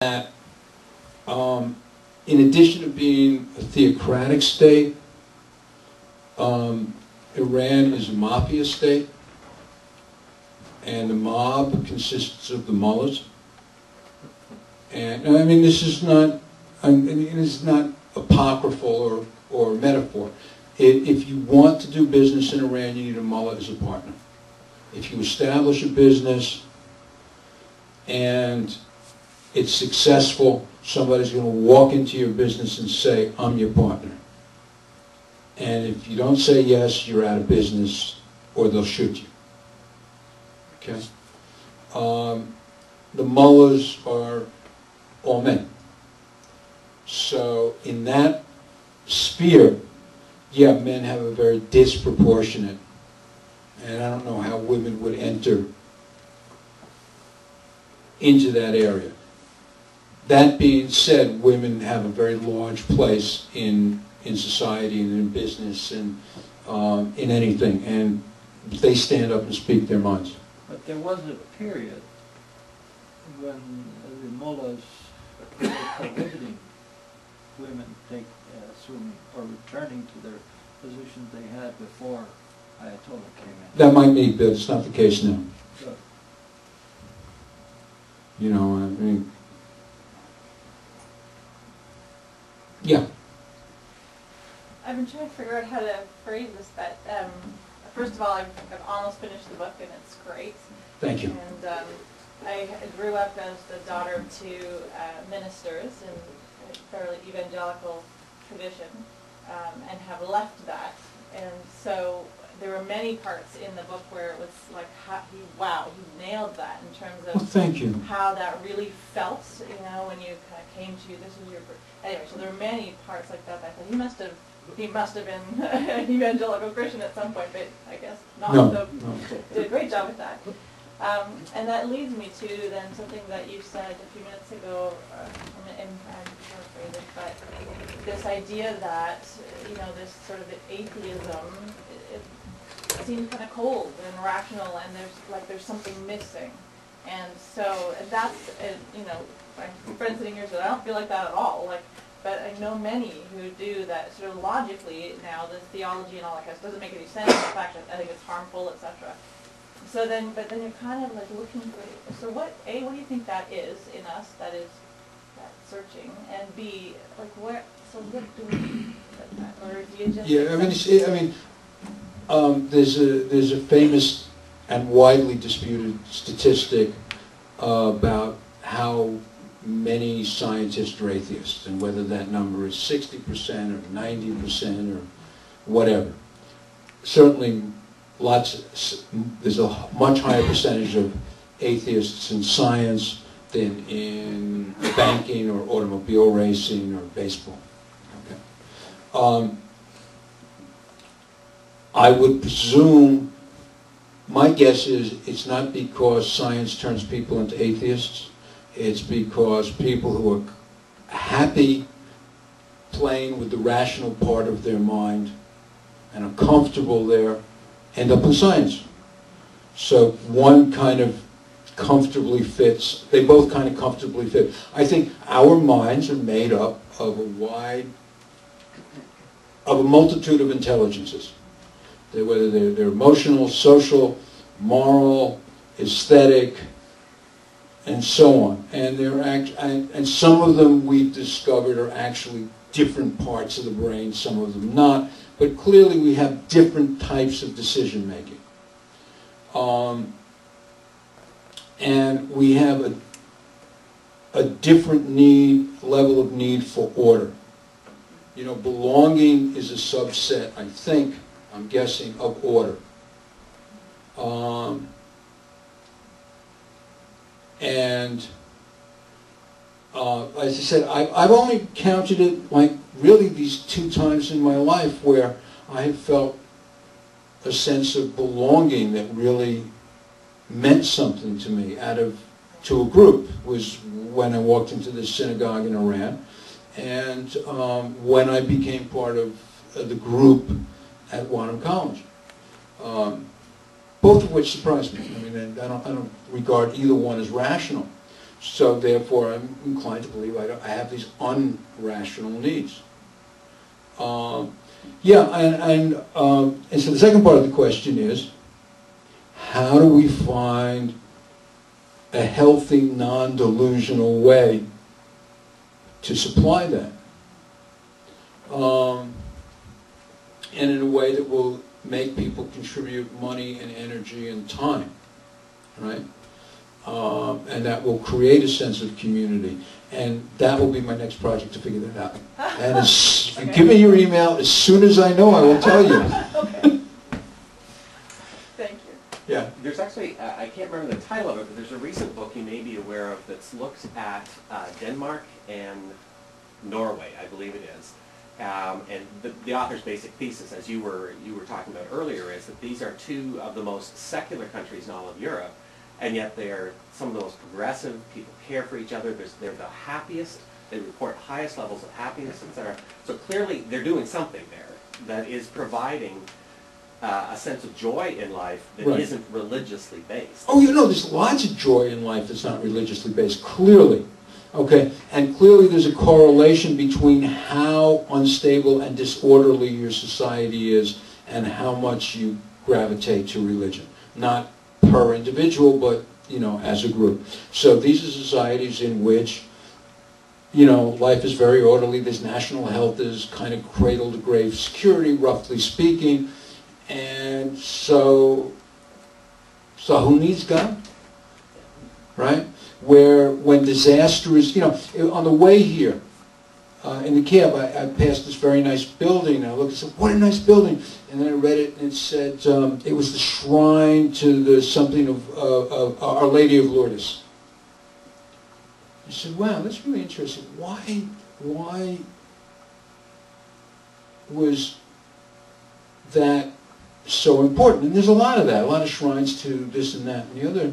that in addition to being a theocratic state, Iran is a mafia state, and the mob consists of the mullahs. And I mean, this is not, it is not apocryphal or metaphor. If you want to do business in Iran, you need a mullah as a partner. If you establish a business and it's successful, somebody's going to walk into your business and say, I'm your partner. And if you don't say yes, you're out of business, or they'll shoot you. Okay? The mullahs are all men. So in that sphere, yeah, men have a very disproportionate, and I don't know how women would enter into that area. That being said, women have a very large place in society and in business and in anything, and they stand up and speak their minds. But there was a period when the mullahs were prohibiting women assuming or returning to their positions they had before Ayatollah came in. That might be, but it's not the case now. Good. You know, I mean, yeah. I've been trying to figure out how to phrase this, but first of all, I've almost finished the book, and it's great. Thank you. And I grew up as the daughter of two ministers in a fairly evangelical tradition, and have left that. And so there were many parts in the book where it was like, wow, he nailed that in terms of well, thank you. How that really felt, you know, when you kind of came to, this was your, anyway, so there were many parts like that. I thought he must have been an evangelical Christian at some point, but I guess not. No, so no. did a great job with that. And that leads me to then something that you said a few minutes ago, I'm paraphrasing, but this idea that, you know, this sort of atheism, it seems kind of cold and rational, and there's something missing. And so that's, you know, my friend sitting here said, I don't feel like that at all. But I know many who do that sort of logically now, this theology and all that kind of stuff doesn't make any sense. In fact, I think it's harmful, etc. So then, but then you're kind of like looking for, so what do you think that is in us, that is that searching, and B, like what do we, or do you just... Yeah, I mean, there's a famous and widely disputed statistic about how many scientists are atheists, and whether that number is 60% or 90% or whatever. Certainly, there's a much higher percentage of atheists in science than in banking or automobile racing or baseball. Okay. I would presume, my guess is, it's not because science turns people into atheists. It's because people who are happy playing with the rational part of their mind and are comfortable there end up in science. So one kind of comfortably fits, they both kind of comfortably fit. I think our minds are made up of a multitude of intelligences. Whether they're emotional, social, moral, aesthetic, and so on. And and some of them we've discovered are actually different parts of the brain, some of them not. But clearly we have different types of decision making. And we have a different level of need for order. You know, belonging is a subset, I think, I'm guessing, of order. As I said, I've only counted it like really these 2 times in my life where I have felt a sense of belonging that really meant something to me to a group. Was when I walked into this synagogue in Iran, and when I became part of the group at Wagener College. Both of which surprised me. I mean, I don't regard either one as rational. So therefore, I'm inclined to believe I have these unrational needs. Yeah, and so the second part of the question is, how do we find a healthy, non-delusional way to supply that? And in a way that will make people contribute money and energy and time, right? And that will create a sense of community. And that will be my next project, to figure that out. And Okay. give me your email. As soon as I know, I will tell you. Okay. Thank you. Yeah. There's actually, I can't remember the title of it, but there's a recent book you may be aware of that's looked at Denmark and Norway, I believe it is. And the author's basic thesis, as you were talking about earlier, is that these are two of the most secular countries in all of Europe, and yet they are some of the most progressive. People care for each other. They're the happiest. They report highest levels of happiness, etc. So clearly, they're doing something there that is providing a sense of joy in life that Right. isn't religiously based. Oh, you know, there's lots of joy in life that's not religiously based, clearly. Okay, and clearly there's a correlation between how unstable and disorderly your society is and how much you gravitate to religion. Not per individual, but, you know, as a group. So these are societies in which, you know, life is very orderly. There's national health, is kind of cradle to grave security, roughly speaking. And so who needs God? Right? Where when disaster is, you know, on the way here, in the cab, I passed this very nice building, and I looked and said, what a nice building. And then I read it, and it said it was the shrine to the something of Our Lady of Lourdes. I said, wow, that's really interesting. Why was that so important? And there's a lot of that, a lot of shrines to this and that and the other.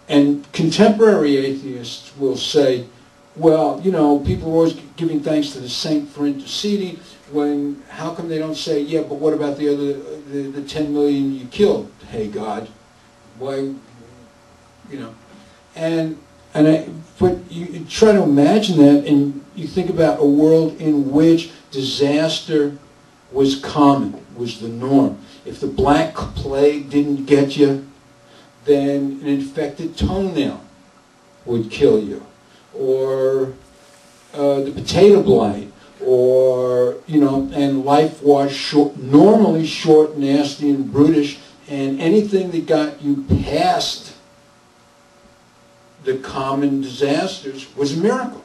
And contemporary atheists will say, well, you know, people are always giving thanks to the saint for interceding, when, how come they don't say, yeah, but what about the other, the 10 million you killed? Hey, God, why, you know? But you try to imagine that, and you think about a world in which disaster was common, was the norm. If the Black Plague didn't get you, then an infected toenail would kill you, or the potato blight, or, you know, and life was short, normally short, nasty, and brutish, and anything that got you past the common disasters was a miracle,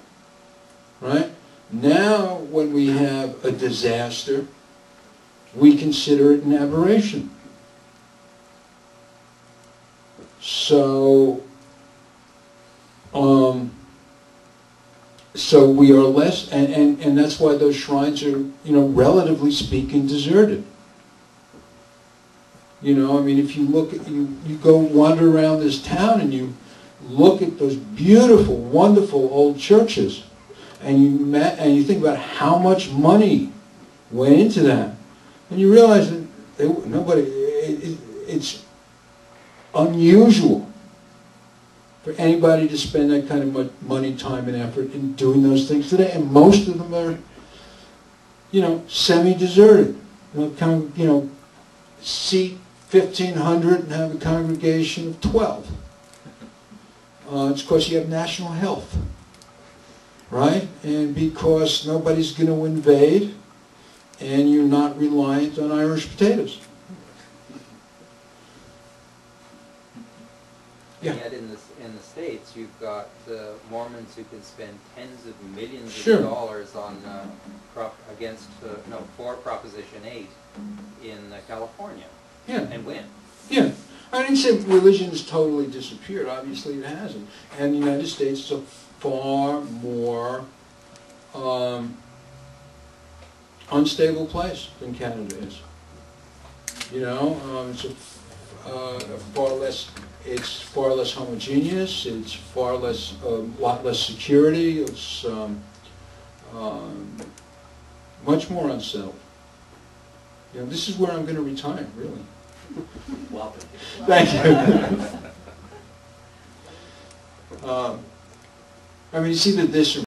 right? Now, when we have a disaster, we consider it an aberration. So, so we are less, and that's why those shrines are, you know, relatively speaking, deserted. You know, I mean, if you look at, you go wander around this town and you look at those beautiful, wonderful old churches, and you think about how much money went into that, and you realize that it's unusual for anybody to spend that kind of money, time, and effort in doing those things today, and most of them are, you know, semi-deserted. You know, seat 1,500 and have a congregation of 12. It's because you have national health, right? And because nobody's going to invade, and you're not reliant on Irish potatoes. Yeah. Yet in the States, you've got Mormons who can spend tens of millions Sure. of dollars on for Proposition 8 in California, Yeah. and win. Yeah. I didn't say religion has totally disappeared. Obviously it hasn't. And the United States is a far more unstable place than Canada is. You know, it's far less homogeneous. It's far less, lot less security. It's much more unsettled. You know, this is where I'm going to retire, really. Welcome. Thank you. I mean, it's either this or